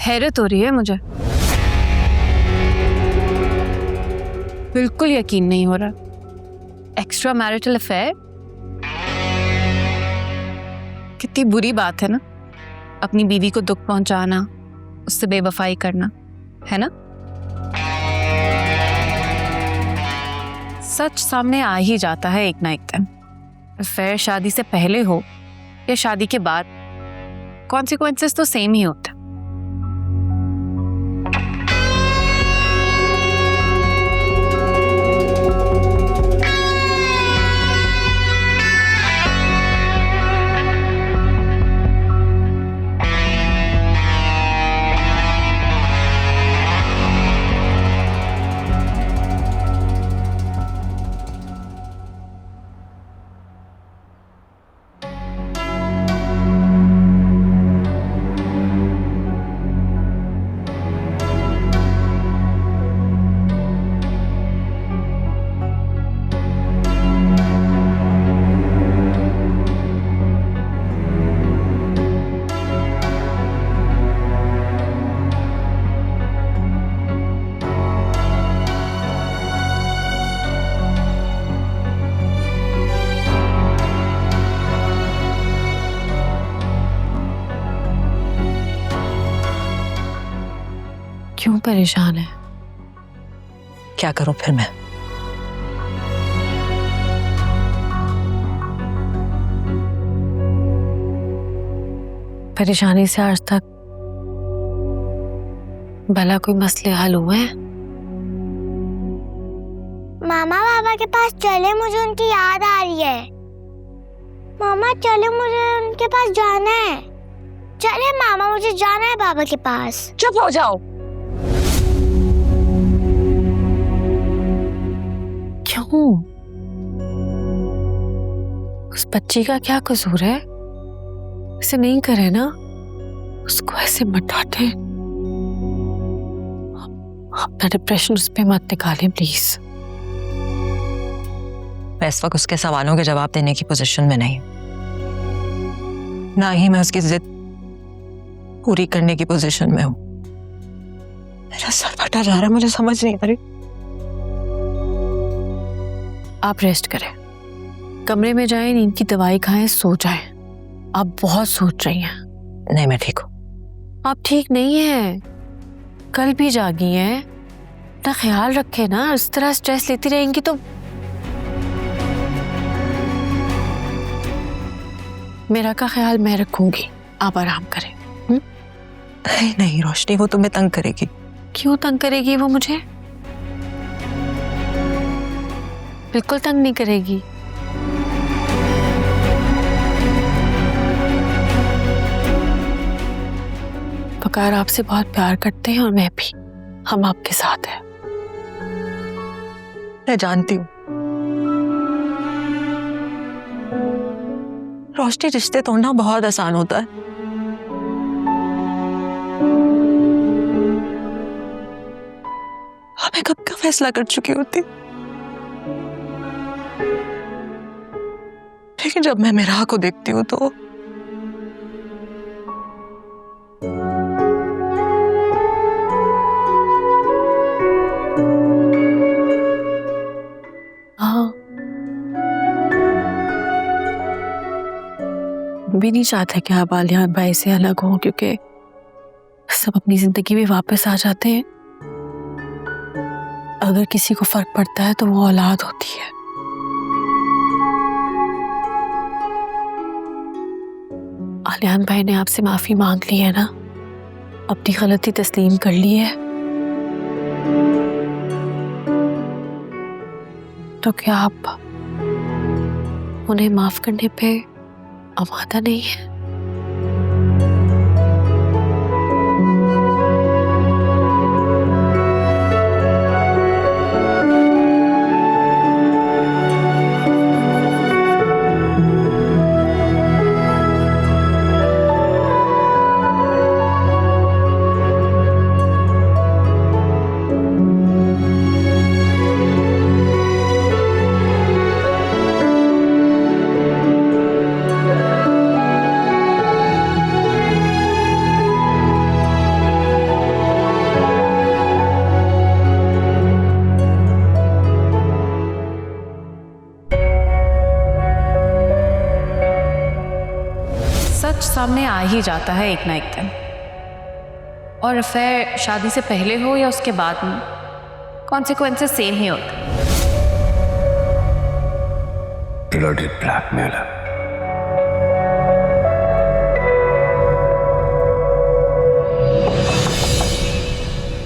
हैरत हो रही है मुझे, बिल्कुल यकीन नहीं हो रहा। एक्स्ट्रा मैरिटल अफेयर, कितनी बुरी बात है ना, अपनी बीवी को दुख पहुंचाना, उससे बेवफाई करना, है ना? सच सामने आ ही जाता है एक ना एक दिन। अफेयर शादी से पहले हो या शादी के बाद, कॉन्सिक्वेंसेस तो सेम ही होता है। क्यों परेशान है? क्या करूं फिर मैं? परेशानी से आज तक भला कोई मसले हल हुए हैं? मामा पापा के पास चले, मुझे उनकी याद आ रही है। मामा चले, मुझे उनके पास जाना है। चले मामा, मुझे जाना है पापा के पास। चुप हो जाओ। क्यों? उस बच्ची का क्या कसूर है? ऐसे नहीं करे ना, उसको ऐसे मत डांटे। अपना डिप्रेशन उस पे मत निकाले प्लीज। मैं इस वक्त उसके सवालों के जवाब देने की पोजीशन में नहीं, ना ही मैं उसकी जिद पूरी करने की पोजीशन में हूं। मेरा सर फटा जा रहा है, मुझे समझ नहीं आ रही। आप रेस्ट करें, कमरे में जाएं, नींद की दवाई खाएं, सो जाएं। आप बहुत सोच रही हैं। नहीं, मैं ठीक हूं। आप ठीक नहीं हैं, कल भी जागी हैं। अपना ख्याल रखें ना, इस तरह स्ट्रेस लेती रहेंगी तो मेरा का ख्याल मैं रखूंगी, आप आराम करें। नहीं नहीं रोशनी, वो तुम्हें तंग करेगी। क्यों तंग करेगी वो मुझे? बिल्कुल तंग नहीं करेगी। वकार आपसे बहुत प्यार करते हैं और मैं भी, हम आपके साथ हैं। मैं जानती हूँ रोशनी, रिश्ते तोड़ना बहुत आसान होता है। मैं कब का फैसला कर चुकी होती, लेकिन जब मैं मेरा को देखती हूँ तो भी नहीं चाहता कि आप आलियान भाई से अलग हो, क्योंकि सब अपनी जिंदगी में वापस आ जाते हैं। अगर किसी को फर्क पड़ता है तो वो औलाद होती है। आलियान भाई ने आपसे माफी मांग ली है ना, अपनी गलती तस्लीम कर ली है, तो क्या आप उन्हें माफ करने पे आमादा नहीं है? सच सामने आ ही जाता है एक ना एक दिन। और अफेयर शादी से पहले हो या उसके बाद में, कॉन्सिक्वेंसेस सेम ही होते। Bloody blackmailer.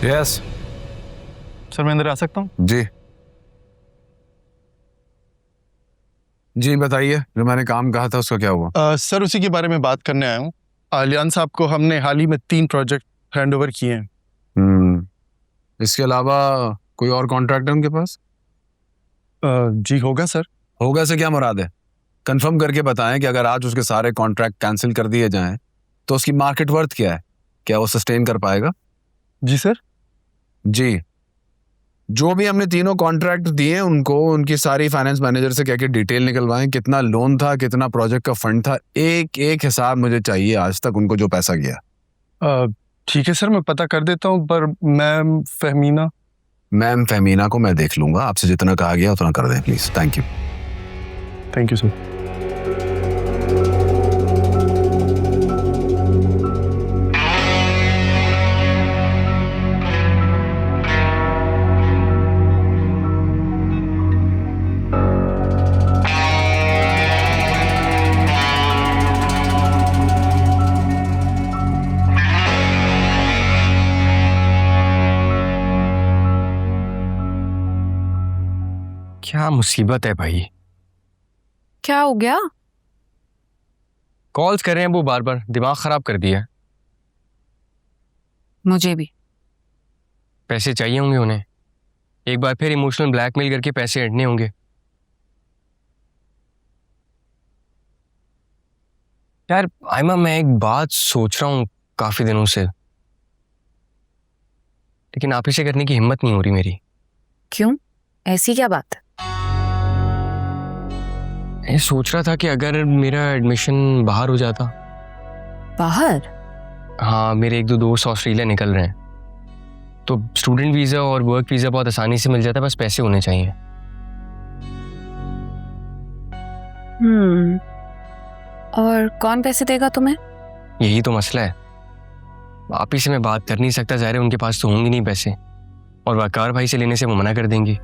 यस सर, मैं अंदर आ सकता हूँ? जी जी बताइए, जो मैंने काम कहा था उसका क्या हुआ? सर, उसी के बारे में बात करने आया हूँ। आलियान साहब को हमने हाल ही में 3 प्रोजेक्ट हैंड ओवर किए हैं। इसके अलावा कोई और कॉन्ट्रैक्ट है उनके पास? जी होगा सर। होगा से क्या मुराद है? कंफर्म करके बताएं कि अगर आज उसके सारे कॉन्ट्रैक्ट कैंसिल कर दिए जाएं तो उसकी मार्केट वर्थ क्या है, क्या वो सस्टेन कर पाएगा? जी सर। जी, जो भी हमने तीनों कॉन्ट्रैक्ट दिए उनको उनकी सारी फाइनेंस मैनेजर से कह के डिटेल निकलवाएं, कितना लोन था, कितना प्रोजेक्ट का फंड था, एक एक हिसाब मुझे चाहिए आज तक उनको जो पैसा गया। ठीक है सर, मैं पता कर देता हूँ, पर मैम फहमीना को मैं देख लूंगा। आपसे जितना कहा गया उतना कर दें please. Thank you. Thank you sir. क्या मुसीबत है भाई? क्या हो गया? कॉल्स कर रहे हैं वो बार बार, दिमाग खराब कर दिया है। मुझे भी। पैसे चाहिए होंगे उन्हें, एक बार फिर इमोशनल ब्लैकमेल करके पैसे ऐंठने होंगे। यार आयमा, मैं एक बात सोच रहा हूँ काफी दिनों से, लेकिन आप इसे करने की हिम्मत नहीं हो रही मेरी। क्यों? ऐसी क्या बात? मैं सोच रहा था कि अगर मेरा एडमिशन बाहर हो जाता। बाहर? हाँ, मेरे 1-2 दोस्त ऑस्ट्रेलिया निकल रहे हैं, तो स्टूडेंट वीज़ा और वर्क वीज़ा बहुत आसानी से मिल जाता है, बस पैसे होने चाहिए। और कौन पैसे देगा तुम्हें? यही तो मसला है। आप ही से मैं बात कर नहीं सकता, ज़ाहिर है उनके पास तो होंगे नहीं पैसे, और वकार भाई से लेने से वो मना कर देंगी।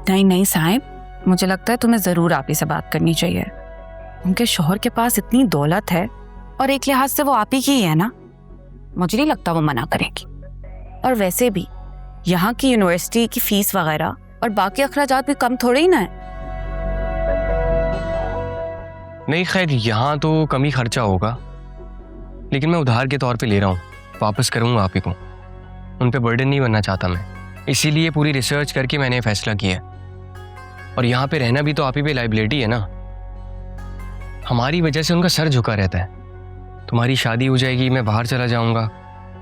नहीं नहीं साहिब, मुझे लगता है तुम्हें जरूर आप ही से बात करनी चाहिए। उनके शौहर के पास इतनी दौलत है और एक लिहाज से वो आप ही की है ना, मुझे नहीं लगता वो मना करेगी। और वैसे भी यहाँ की यूनिवर्सिटी की फीस वगैरह और बाकी अखराजात भी कम थोड़े ही ना है। नहीं खैर, यहाँ तो कम ही खर्चा होगा, लेकिन मैं उधार के तौर पे ले रहा हूँ, वापस करूँगा आप ही को। उन पे बर्डन नहीं बनना चाहता मैं, इसीलिए पूरी रिसर्च करके मैंने फैसला किया। और यहाँ पे रहना भी तो आप ही पे लाइबिलिटी है ना, हमारी वजह से उनका सर झुका रहता है। तुम्हारी शादी हो जाएगी, मैं बाहर चला जाऊँगा,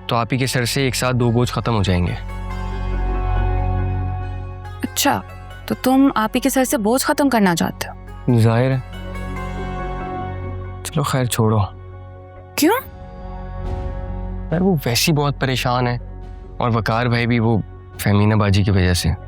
तो आप ही के सर से एक साथ 2 बोझ खत्म हो जाएंगे। अच्छा, तो तुम आप ही के सर से बोझ खत्म करना चाहते हो? जाहिर है। चलो खैर छोड़ो। क्यों? यार वो वैसी बहुत परेशान है, और वकार भाई भी वो फहमीना बाजी की वजह से।